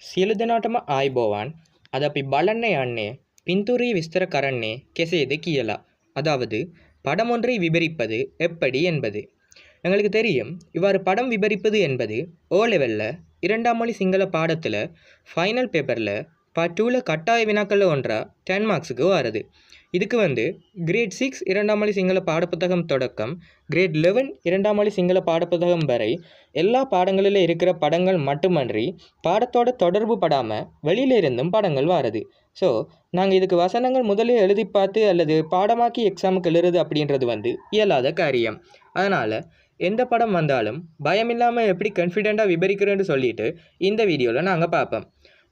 සියලු දෙනාටම ආයිබෝවන්. අද අපි බලන්න යන්නේ பின்தூரிய விஸ்தர கரண்ணே கெசேது கியலா, அதாவது படம் ஒன்றை விபரிப்பது எப்படி என்பது. எங்களுக்கு தெரியும், இவ்வாறு படம் விபரிப்பது என்பது ஓ லெவலில் 2ஆம் மொழி சிங்கள பாடத்தில் ஃபைனல் பேப்பரில் பார்ட் 2ல் கட்டாய வினாக்களில் ஒன்றா 10 மார்க்ஸுக்கு வருது. இதுக்கு கிரேட் 6 2ஆம் மொழி சிங்கள பாடப்புத்தகம் தொடக்கம் கிரேட் 11 2ஆம் மொழி சிங்கள பாடப்புத்தகம் வரை எல்லா பாடங்களில் இருக்கிற படங்கள் மட்டுமன்றி பாடத்தோட தொடர்பு படாமல் வெளியில இருந்தும் படங்கள் வருது. ஸோ நாங்கள் இதுக்கு வசனங்கள் முதலே எழுதி பார்த்து அல்லது பாடமாக்கி எக்ஸாமுக்கு எழுதுறது அப்படின்றது இயலாத காரியம். அதனால் எந்த படம் வந்தாலும் பயமில்லாமல் எப்படி கான்ஃபிடெண்ட்டாக விபரிக்கிறேன்னு சொல்லிட்டு இந்த வீடியோவில் நாங்கள் பார்ப்போம்.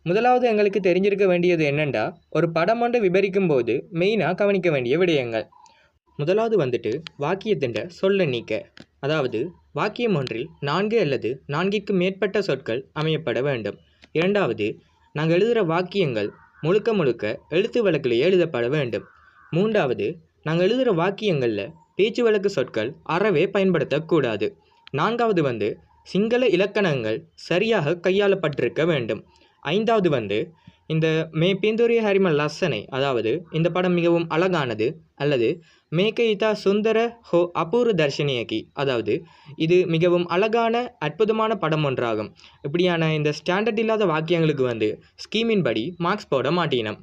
முதலாவது எங்களுக்கு தெரிஞ்சிருக்க வேண்டியது என்னென்னா, ஒரு படம் ஒன்று விபரிக்கும் போது மெயினாக கவனிக்க வேண்டிய விடயங்கள். முதலாவது வாக்கியத்தின் சொல்ல நீக்க, அதாவது வாக்கியம் ஒன்றில் 4 அல்லது 4க்கு மேற்பட்ட சொற்கள் அமையப்பட வேண்டும். இரண்டாவது, நாங்கள் எழுதுகிற வாக்கியங்கள் முழுக்க எழுத்து வழக்கிலேயே எழுதப்பட வேண்டும். மூன்றாவது, நாங்கள் எழுதுகிற வாக்கியங்களில் பேச்சு வழக்கு சொற்கள் அறவே பயன்படுத்தக்கூடாது. நான்காவது சிங்கள இலக்கணங்கள் சரியாக கையாளப்பட்டிருக்க வேண்டும். ஐந்தாவது இந்த மே பின்தூரிய ஹரிம லசனை, அதாவது இந்த படம் மிகவும் அழகானது அல்லது மேகைதா சுந்தர ஹோ அபூர்வ தர்ஷனியகி, அதாவது இது மிகவும் அழகான அற்புதமான படம் ஒன்றாகும். இப்படியான இந்த ஸ்டாண்டர்ட் இல்லாத வாக்கியங்களுக்கு ஸ்கீமின் படி மார்க்ஸ் போட மாட்டினோம்.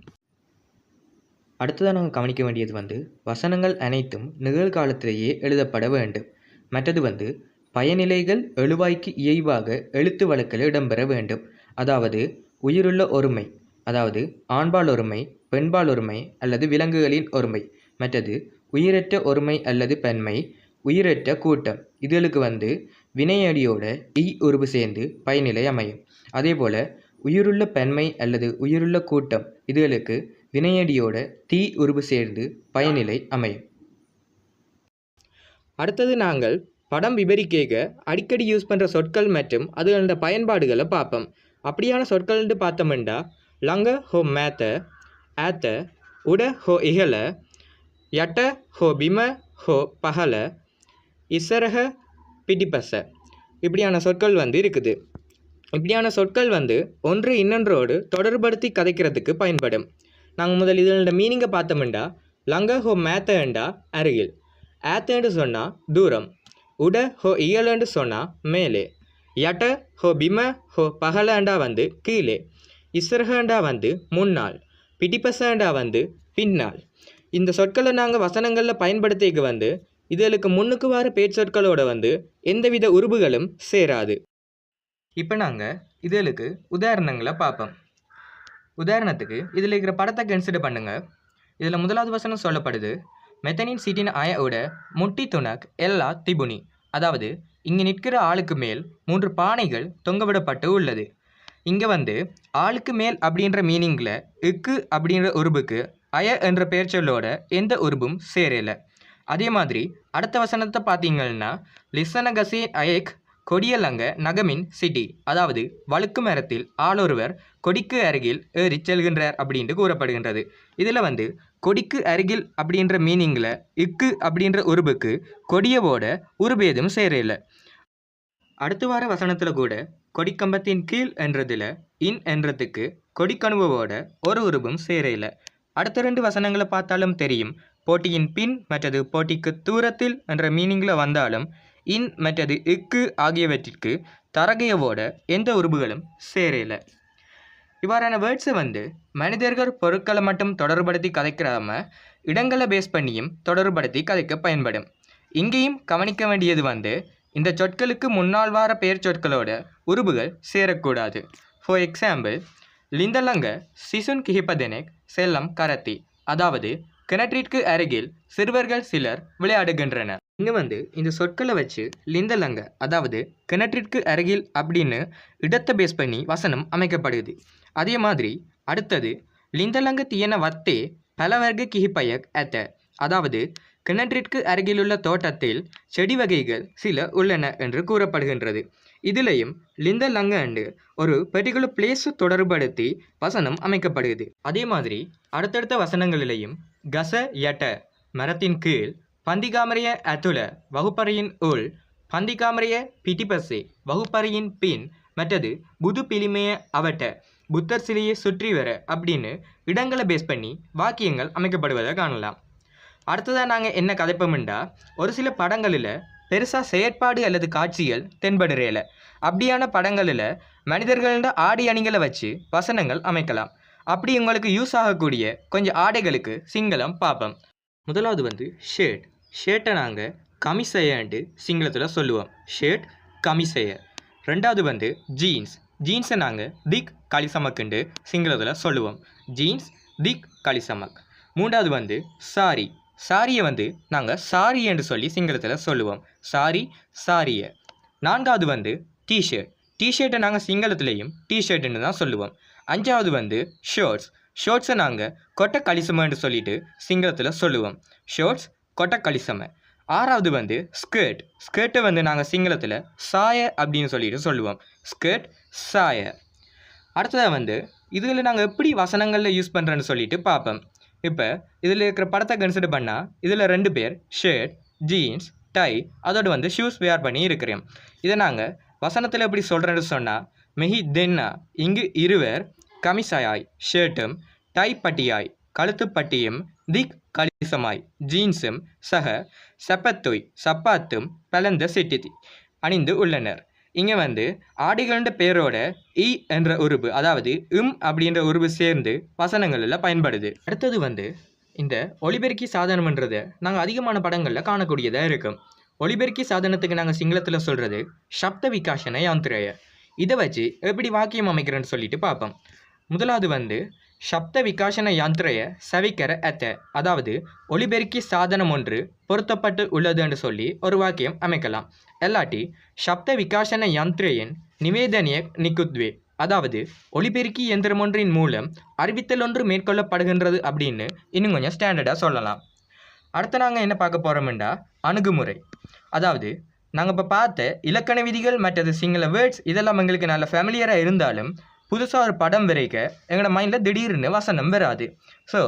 அடுத்ததாக நாங்கள் கவனிக்க வேண்டியது வசனங்கள் அனைத்தும் நிகழ்காலத்திலேயே எழுதப்பட வேண்டும். மற்றது பயனிலைகள் எழுவாய்க்கு இயைவாக எழுத்து வழக்கில் இடம்பெற வேண்டும். அதாவது உயிருள்ள ஒருமை, அதாவது ஆண்பால் ஒருமை, பெண்பால் ஒருமை அல்லது விலங்குகளின் ஒருமை. மற்றது உயிரற்ற ஒருமை அல்லது பெண்மை, உயிரற்ற கூட்டம். இதுகளுக்கு வினையடியோட இ உருவு சேர்ந்து பயனிலை அமையும். அதே போல் உயிருள்ள பெண்மை அல்லது உயிருள்ள கூட்டம் இதுகளுக்கு வினையடியோட தீ உருவு சேர்ந்து பயனிலை அமையும். அடுத்தது நாங்கள் படம் விபரிக்க அடிக்கடி யூஸ் பண்ணுற சொற்கள் மற்றும் அதுகளோட பயன்பாடுகளை பார்ப்போம். அப்படியான சொற்கள்னு பார்த்தோம்னா, லங்க ஹோ மேத்த, ஆத்த, உட ஹோ இகல, யட்ட ஹோ பிம ஹோ பகல, இசரக பிடிப்பச, இப்படியான சொற்கள் இருக்குது. இப்படியான சொற்கள் ஒன்று இன்னொன்றோடு தொடர்படுத்தி கதைக்கிறதுக்கு பயன்படும். நாங்கள் முதல் இதனோட மீனிங்கை பார்த்தோம்னா, லங்க ஹோ மேத்தண்டா அருகில், ஆத்தேன்னு சொன்னால் தூரம், உட ஹோ இயலன்னு சொன்னால் மேலே, யட்ட ஹோ பிம ஹோ பகலண்டா கீழே, இஸ்ரகண்டா முன்னால், பிடிப்பசண்டா பின்னால். இந்த சொற்களை நாங்கள் வசனங்களில் பயன்படுத்திக்கு இதுகளுக்கு முன்னுக்கு வர பேச்சொற்களோட எந்தவித உருபுகளும் சேராது. இப்போ நாங்கள் இதுகளுக்கு உதாரணங்களை பார்ப்போம். உதாரணத்துக்கு இதில் இருக்கிற படத்தை கன்சிடர் பண்ணுங்கள். இதில் முதலாவது வசனம் சொல்லப்படுது, மெத்தனின் சீட்டின் ஆயோட முட்டி துணக் எல்லா திபுனி, அதாவது இங்கே நிற்கிற ஆளுக்கு மேல் 3 பானைகள் தொங்கவிடப்பட்டு உள்ளது. இங்கே ஆளுக்கு மேல் அப்படின்ற மீனிங்கில் இக்கு அப்படின்ற உருபுக்கு அய என்ற பெயர் சொல்லோட எந்த உருபும் சேரலை. அதே மாதிரி அடுத்த வசனத்தை பார்த்தீங்கன்னா, லிசனகசே அயக் கொடியலங்க நகமின் சிட்டி, அதாவது வழுக்கு மரத்தில் ஆளொருவர் கொடிக்கு அருகில் ஏறி செல்கின்றார் அப்படின்ட்டு கூறப்படுகின்றது. இதில் கொடிக்கு அருகில் அப்படின்ற மீனிங்கில் இக்கு அப்படின்ற உருபுக்கு கொடியவோட உருபேதும் சேரலை. அடுத்து வர வசனத்தில் கூட கொடிக்கம்பத்தின் கீழ் என்றதில் இன் என்றதுக்கு கொடிக்கணுவோட ஒரு உருபும் சேரலை. அடுத்த 2 வசனங்களை பார்த்தாலும் தெரியும், போட்டியின் பின் மற்றது போட்டிக்கு தூரத்தில் என்ற மீனிங்கில் வந்தாலும் இன் மற்றது இக்கு ஆகியவற்றிற்கு தரகையவோட எந்த உருபுகளும் சேரலை. இவ்வாறான வேர்ட்ஸை மனிதர்கள் பொருட்களை மட்டும் தொடர்படுத்தி கதைக்கிறாம இடங்களை பேஸ் பண்ணியும் தொடர்படுத்தி கதைக்க பயன்படும். இங்கேயும் கவனிக்க வேண்டியது இந்த சொற்களுக்கு முன்னால் வார பெயர் சொற்களோட உருபுகள் சேரக்கூடாது. ஃபார் எக்ஸாம்பிள், லிந்தலங்க சிசுன் கிஹிப்பதெனெக் செல்லம் கரத்தி, அதாவது கிணற்றிற்கு அருகில் சிறுவர்கள் சிலர் விளையாடுகின்றனர். இங்கே இந்த சொற்களை வச்சு லிந்தலங்க, அதாவது கிணற்றிற்கு அருகில் அப்படின்னு இடத்தை பேஸ் பண்ணி வசனம் அமைக்கப்படுது. அதே மாதிரி அடுத்தது லிந்தலங்க தீயன வத்தே பலவர்க்க கிஹிப்பயக் அத்த, அதாவது கிணற்றிற்கு அருகிலுள்ள தோட்டத்தில் செடி வகைகள் சில உள்ளன என்று கூறப்படுகின்றது. இதிலையும் லிந்தலங்க அண்டு ஒரு பெர்டிகுலர் பிளேஸு தொடர்படுத்தி வசனம் அமைக்கப்படுகிறது. அதே மாதிரி அடுத்தடுத்த வசனங்களிலேயும் கச யட்ட மரத்தின் கீழ், பந்திகாமரைய அத்துல வகுப்பறையின் உள், பந்திகாமரைய பிடிபசே வகுப்பறையின் பின் மற்றது புது பிலிமைய அவட்ட புத்தர் சிலையை சுற்றி வர அப்படின்னு இடங்களை பேஸ் பண்ணி வாக்கியங்கள் அமைக்கப்படுவதை காணலாம். அடுத்ததாக நாங்கள் என்ன கதைப்போம்டா, ஒரு சில படங்களில் பெருசாக செயற்பாடு அல்லது காட்சிகள் தென்படுறையில அப்படியான படங்களில் மனிதர்களோட ஆடை அணிகளை வச்சு வசனங்கள் அமைக்கலாம். அப்படி உங்களுக்கு யூஸ் ஆகக்கூடிய கொஞ்சம் ஆடைகளுக்கு சிங்களம் பார்ப்போம். முதலாவது ஷேர்ட்டை நாங்கள் கமிசையன்ட்டு சிங்களத்தில் சொல்லுவோம். ஷேர்ட் கமிசைய. ரெண்டாவது ஜீன்ஸை நாங்கள் திக் களிசமக்குண்டு சிங்களத்தில் சொல்லுவோம். ஜீன்ஸ் திக் களிசமக். மூன்றாவது சாரியை நாங்கள் சாரி என்று சொல்லி சிங்களத்தில் சொல்லுவோம். சாரியை. நான்காவது டிஷர்ட்டை நாங்கள் சிங்களத்துலேயும் டிஷர்ட்டுன்னு தான் சொல்லுவோம். அஞ்சாவது ஷோர்ட்ஸை நாங்கள் கொட்டை களிசம என்று சொல்லிட்டு சிங்களத்தில் சொல்லுவோம். ஷோர்ட்ஸ் கொட்டை களிசம. ஆறாவது ஸ்கர்ட்டை நாங்கள் சிங்களத்தில் சாய அப்படின்னு சொல்லிட்டு சொல்லுவோம். ஸ்கர்ட் சாய. அடுத்ததாக இதில் நாங்கள் எப்படி வசனங்களில் யூஸ் பண்ணுறேன்னு சொல்லிட்டு பார்ப்போம். இப்போ இதில் இருக்கிற படத்தை கன்சிடர் பண்ணால் இதில் 2 பேர் ஷர்ட், ஜீன்ஸ், டை அதோடு ஷூஸ் வேர் பண்ணி இருக்கிறோம். இதை நாங்கள் வசனத்தில் எப்படி சொல்கிறேன்னு சொன்னால், மெஹி தென்னா இங்கு இருவர் கமிசாயாய் ஷர்ட்டும் டை பட்டியாய் கழுத்து பட்டியும் திக் களிசமாய் ஜீன்ஸும் சக சப்பாத்தும் பலந்த சிட்டி அணிந்து உள்ளனர். இங்கே ஆடைகளோட பேரோட இ என்ற உருபு, அதாவது அப்படின்ற உருபு சேர்ந்து வசனங்களில் பயன்படுது. அடுத்தது இந்த ஒலிபெருக்கி சாதனம்ன்றதை நாங்கள் அதிகமான படங்களில் காணக்கூடியதாக இருக்கும். ஒலிபெருக்கி சாதனத்துக்கு நாங்கள் சிங்களத்தில் சொல்கிறது சப்த விகாசன யாந்திரைய. இதை வச்சு எப்படி வாக்கியம் அமைக்கிறேன்னு சொல்லிட்டு பார்ப்போம். முதலாவது சப்த விகாசன யாந்திரைய சவிக்கர அதாவது ஒலிபெருக்கி சாதனம் ஒன்று பொருத்தப்பட்டு உள்ளது என்று சொல்லி ஒரு வாக்கியம் அமைக்கலாம். எல்லாட்டி சப்த விகாசன யாந்திரையின் நிவேதனிய நிக்குத்வே, அதாவது ஒலிபெருக்கி இயந்திரம் ஒன்றின் மூலம் அறிவித்தல் ஒன்று மேற்கொள்ளப்படுகின்றது அப்படின்னு இன்னும் கொஞ்சம் ஸ்டாண்டர்டாக சொல்லலாம். அடுத்து நாங்கள் என்ன பார்க்க போகிறோம்டா, அணுகுமுறை. அதாவது நாங்கள் இப்போ பார்த்த இலக்கண விதிகள் மற்றது சிங்கள வேர்ட்ஸ் இதெல்லாம் எங்களுக்கு நல்ல ஃபேமிலியராக இருந்தாலும் புதுசாக ஒரு படம் வரைக்க எங்களோட மைண்டில் திடீர்னு வசனம் வராது. ஸோ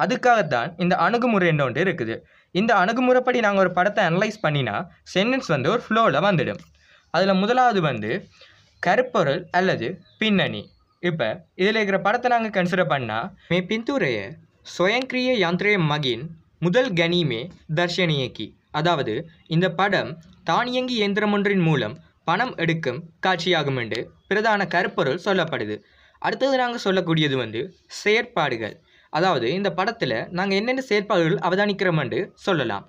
அதுக்காகத்தான் இந்த அணுகுமுறை ஒன்று இருக்குது. இந்த அணுகுமுறைப்படி நாங்கள் ஒரு படத்தை அனலைஸ் பண்ணினா சென்டென்ஸ் ஒரு ஃப்ளோவில் வந்துடும். அதில் முதலாவது கருப்பொருள் அல்லது பின்னணி. இப்போ இதில் இருக்கிற படத்தை நாங்கள் கன்சிடர் பண்ணால், மே பிந்துரைய ஸ்வயங்கிரிய யாந்திரிய மகின் முதல் கனிமே தர்ஷனியக்கி, அதாவது இந்த படம் தானியங்கி இயந்திரம் ஒன்றின் மூலம் பணம் எடுக்கும் காட்சியாகும் என்று பிரதான கருப்பொருள் சொல்லப்படுது. அடுத்தது நாங்கள் சொல்லக்கூடியது செயற்பாடுகள். அதாவது இந்த படத்தில் நாங்கள் என்னென்ன செயற்பாடுகள் அவதானிக்கிறோம் என்று சொல்லலாம்.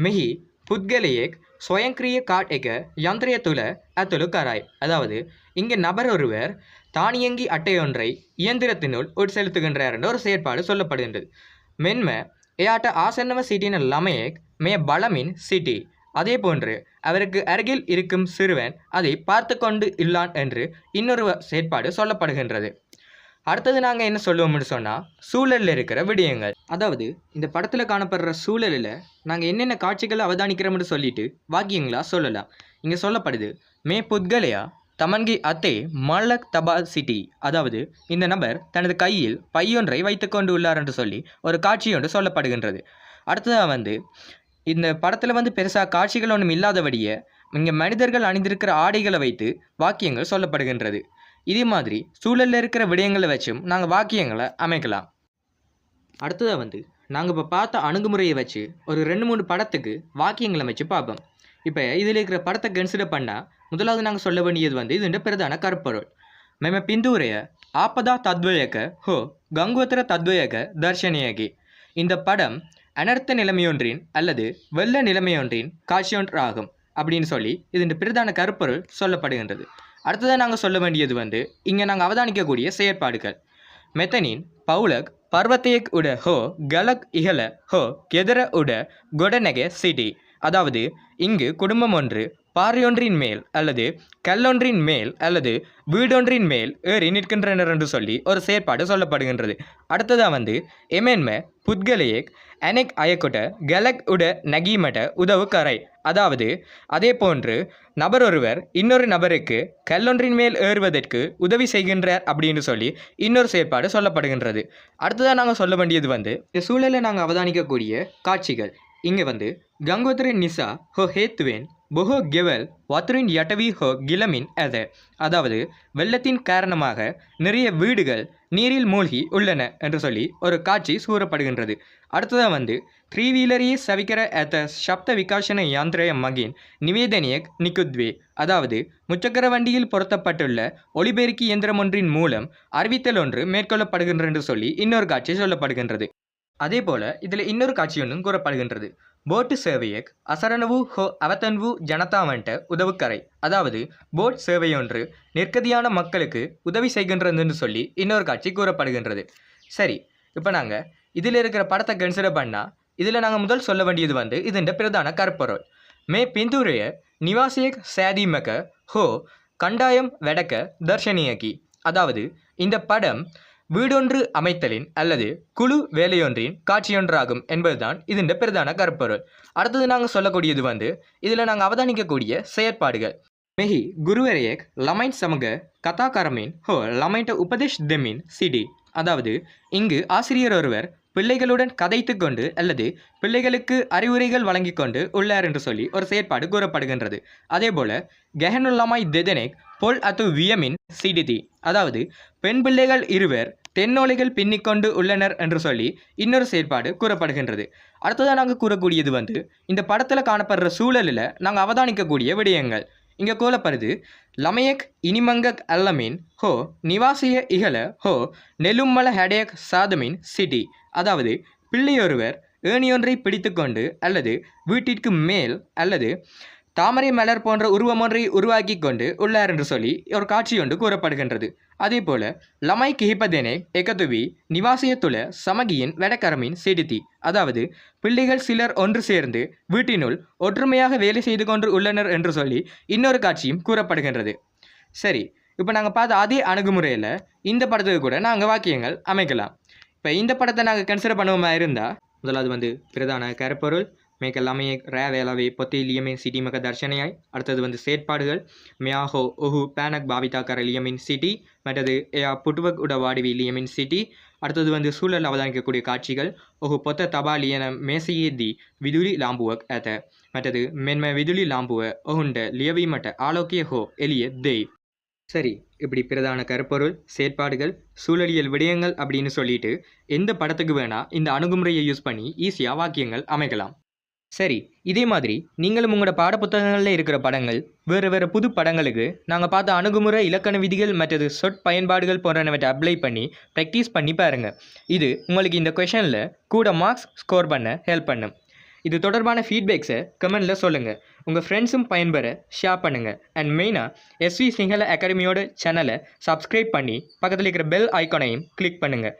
மெஹி புத்கலையேக் ஸ்வயங்கிரிய காட் எக யந்திரியத்துல அத்துலு கராய், அதாவது இங்கே நபர் ஒருவர் தானியங்கி அட்டையொன்றை இயந்திரத்தினுள் உட்செலுத்துகின்றார் என்ற ஒரு செயற்பாடு சொல்லப்படுகின்றது. மென்ம எயாட்ட ஆசன்னவ சீட்டின லமையேக் மே பலமின் சிட்டி, அதே போன்று அவருக்கு அருகில் இருக்கும் சிறுவன் அதை பார்த்து கொண்டு இல்லான் என்று இன்னொரு செயற்பாடு சொல்லப்படுகின்றது. அடுத்தது நாங்கள் என்ன சொல்லுவோம்னு சொன்னால், சூழலில் இருக்கிற விடயங்கள். அதாவது இந்த படத்தில் காணப்படுற சூழலில் நாங்கள் என்னென்ன காட்சிகளை அவதானிக்கிறோம்னு சொல்லிட்டு வாக்கியங்களாக சொல்லலாம். இங்கே சொல்லப்படுது, மே புத்கலையா தமன்கி அத்தே மல்லக் தபால் சிட்டி, அதாவது இந்த நபர் தனது கையில் பையொன்றை வைத்து கொண்டு உள்ளார் என்று சொல்லி ஒரு காட்சி ஒன்று சொல்லப்படுகின்றது. அடுத்ததாக இந்த படத்தில் பெருசாக காட்சிகள் ஒன்றும் இல்லாதபடியே இங்கே மனிதர்கள் அணிந்திருக்கிற ஆடைகளை வைத்து வாக்கியங்கள் சொல்லப்படுகின்றது. இதே மாதிரி சூழலில் இருக்கிற விடயங்களை வச்சும் நாங்கள் வாக்கியங்களை அமைக்கலாம். அடுத்ததாக நாங்கள் இப்போ பார்த்த அணுகுமுறையை வச்சு ஒரு 2-3 படத்துக்கு வாக்கியங்களை வச்சு பார்ப்போம். இப்போ இதில் இருக்கிற படத்தை கன்சிடர் பண்ணால் முதலாவது நாங்கள் சொல்ல வேண்டியது இதுன்ற பிரதான கருப்பொருள். மெம பிந்துரைய ஆப்பதா தத்வயக ஹோ கங்குவத்திர தத்வயக தர்ஷனியகி, இந்த படம் அனர்த்த நிலைமையொன்றின் அல்லது வெள்ள நிலைமையொன்றின் காட்சியொன்றாகும் அப்படின்னு சொல்லி இதன் பிரதான கருப்பொருள் சொல்லப்படுகின்றது. அடுத்ததாக நாங்கள் சொல்ல வேண்டியது இங்கே நாங்கள் அவதானிக்கக்கூடிய செயற்பாடுகள். மெத்தனின் பவுலக் பர்வத்தேக் உட ஹோ கலக் இகல ஹோ கெதர உட கொடநெக சிட்டி, அதாவது இங்கு குடும்பம் ஒன்று பாறையொன்றின் மேல் அல்லது கல்லொன்றின் மேல் அல்லது வீடொன்றின் மேல் ஏறி நிற்கின்றனர் என்று சொல்லி ஒரு செயற்பாடு சொல்லப்படுகின்றது. அடுத்ததாக எமென்ம புத்கலையேக் அனெக் அயக்குட கலக் உட நகீமட உதவு கரை, அதாவது அதே போன்று நபர் ஒருவர் இன்னொரு நபருக்கு கல்லொன்றின் மேல் ஏறுவதற்கு உதவி செய்கின்றார் அப்படின்னு சொல்லி இன்னொரு செயற்பாடு சொல்லப்படுகின்றது. அடுத்ததாக நாங்கள் சொல்ல வேண்டியது இந்த சூழலில் நாங்கள் அவதானிக்கக்கூடிய காட்சிகள். இங்கே வந்து கங்கோத்ரே நிசா ஹோ ஹேத்துவேன் பொஹோ கெவல் வத்ரின் யட்டவி ஹோ கிலமின் அத, அதாவது வெள்ளத்தின் காரணமாக நிறைய வீடுகள் நீரில் மூழ்கி உள்ளன என்று சொல்லி ஒரு காட்சி கூறப்படுகின்றது. அடுத்ததாக வந்து த்ரீ வீலரையே சவிக்கிற அத்த சப்த விகாசன யாந்திரய மகின் நிவேதனியக் நிகுத்வே, அதாவது முச்சக்கர வண்டியில் பொருத்தப்பட்டுள்ள ஒளிபெருக்கி இயந்திரம் ஒன்றின் மூலம் அறிவித்தல் ஒன்று மேற்கொள்ளப்படுகின்றது என்று சொல்லி இன்னொரு காட்சி சொல்லப்படுகின்றது. அதே போல இதில் இன்னொரு காட்சி ஒன்றும் கூறப்படுகின்றது. போட்டு சேவையக் அசரணவு ஹோ அவத்தன்வு ஜனதாவன்ட்ட உதவுக்கரை, அதாவது போட் சேவையொன்று நெருக்கடியான மக்களுக்கு உதவி செய்கின்றதுன்னு சொல்லி இன்னொரு காட்சி கூறப்படுகின்றது. சரி, இப்போ நாங்கள் இதில் இருக்கிற படத்தை கன்சிடர் பண்ணால் இதில் நாங்கள் முதல் சொல்ல வேண்டியது வந்து இதன் பிரதான கற்பொருள். மே பிந்துரைய நிவாசியக் சேதிமக ஹோ கண்டாயம் வெடக்க தர்ஷனியகி, அதாவது இந்த படம் வீடொன்று அமைத்தலின் அல்லது குழு வேலையொன்றின் காட்சியொன்றாகும் என்பதுதான் இதன் பிரதான கருப்பொருள். அடுத்தது நாங்கள் சொல்லக்கூடியது வந்து இதில் நாங்கள் அவதானிக்கக்கூடிய செயற்பாடுகள். மெஹி குருவரையக் லமைன் சமூக கதாகாரமின் ஹோ லமைன்ட உபதேஷ் தெமின் சிடி, அதாவது இங்கு ஆசிரியர் ஒருவர் பிள்ளைகளுடன் கதைத்து கொண்டு அல்லது பிள்ளைகளுக்கு அறிவுரைகள் வழங்கி கொண்டு உள்ளார் என்று சொல்லி ஒரு செயற்பாடு கூறப்படுகின்றது. அதே போல கெஹனுல்லமாய் தெதனேக் பொல் அத்து வியமின் சிடிதி, அதாவது பெண் பிள்ளைகள் இருவர் தென்னோலைகள் பின்னிக்கொண்டு உள்ளனர் என்று சொல்லி இன்னொரு செயற்பாடு கூறப்படுகின்றது. அடுத்ததாக நாங்கள் கூறக்கூடியது வந்து இந்த படத்தில் காணப்படுற சூழலில் நாங்கள் அவதானிக்கக்கூடிய விடயங்கள். இங்கே கூறப்படுது லமையக் இனிமங்கக் அல்லமின் ஹோ நிவாசிய இகல ஹோ நெலும்மல ஹெடேக் சாதமின் சிட்டி, அதாவது பிள்ளையொருவர் ஏணியொன்றை பிடித்து கொண்டு அல்லது வீட்டிற்கு மேல் அல்லது தாமரை மலர் போன்ற உருவமொன்றை உருவாக்கி கொண்டு உள்ளார் என்று சொல்லி ஒரு காட்சி ஒன்று கூறப்படுகின்றது. அதே போல லமை கிஹிப்பதேனே எகதுவி நிவாசியத்துள்ள சமகியின் வெடக்கரமின் சிடித்தி, அதாவது பிள்ளைகள் சிலர் ஒன்று சேர்ந்து வீட்டினுள் ஒற்றுமையாக வேலை செய்து கொண்டு உள்ளனர் என்று சொல்லி இன்னொரு காட்சியும் கூறப்படுகின்றது. சரி, இப்போ நாங்கள் பார்த்த அதே அணுகுமுறையில் இந்த படத்துக்கு கூட நாங்கள் வாக்கியங்கள் அமைக்கலாம். இப்போ இந்த படத்தை நாங்கள் கன்சிடர் பண்ணுவோமா இருந்தால் முதலாவது வந்து பிரதான கருப்பொருள் மேக் எல்லாமே ரேவேலாவே பொத்திலியமே சிட்டிமக தர்ஷனையாய். அடுத்தது வந்து செயற்பாடுகள் மியாஹோ ஒஹு பேனக் பாவிதா கரலியமின் சிட்டி, மற்றது ஏயா புட்டுவக் உட வாடிவி லியமின் சிட்டி. அடுத்தது வந்து சூழல் அவதானிக்கக்கூடிய காட்சிகள் ஒஹு பொத்த தபாலியன மேசையே தி விதுலி லாம்புவக் ஏத்த, மற்றது மென்ம விதுலி லாம்புவ ஒஹுண்ட லியவி மட்ட ஆலோக்கிய ஹோ எலிய தேய். சரி, இப்படி பிரதான கருப்பொருள் செயற்பாடுகள் சூழலியல் விடயங்கள் அப்படின்னு சொல்லிட்டு எந்த படத்துக்கு வேணால் இந்த அணுகுமுறையை யூஸ் பண்ணி ஈஸியாக வாக்கியங்கள் அமைக்கலாம். சரி, இதே மாதிரி நீங்களும் உங்களோட பாடப்புத்தகங்களில் இருக்கிற படங்கள் வேறு புது படங்களுக்கு நாங்கள் பார்த்த அணுகுமுறை இலக்கண விதிகள் மற்றது சொற்பயன்பாடுகள் போன்றவற்றை அப்ளை பண்ணி ப்ராக்டிஸ் பண்ணி பாருங்கள். இது உங்களுக்கு இந்த கொஷனில் கூட மார்க்ஸ் ஸ்கோர் பண்ண ஹெல்ப் பண்ணும். இது தொடர்பான ஃபீட்பேக்ஸை கமெண்டில் சொல்லுங்கள். உங்கள் ஃப்ரெண்ட்ஸும் பயன்பெற ஷேர் பண்ணுங்கள். அண்ட் மெயினாக எஸ்வி சிங்கள அகாடமியோட சேனலை சப்ஸ்கிரைப் பண்ணி பக்கத்தில் இருக்கிற பெல் ஐக்கானையும் கிளிக் பண்ணுங்கள்.